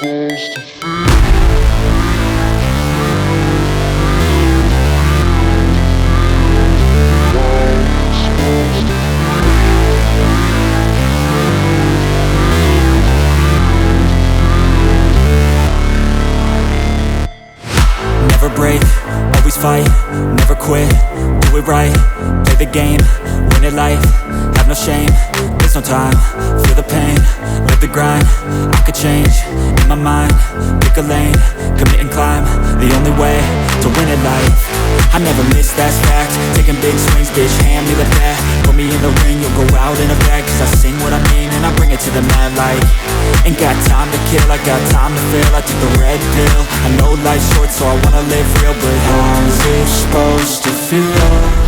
Never break, always fight, never quit, do it right, play the game, win it life, have no shame, there's no time, feel the pain, live the grind, I could change, in my mind, pick a lane, commit and climb, the only way to win at life. I never miss, that's fact, taking big swings, bitch, hand me the bat, put me in the ring, you'll go out in a bag, cause I sing what I mean and I bring it to the mad light. Ain't got time to kill, I got time to feel, I took the red pill, I know life's short so I wanna live real, but how's it supposed to feel?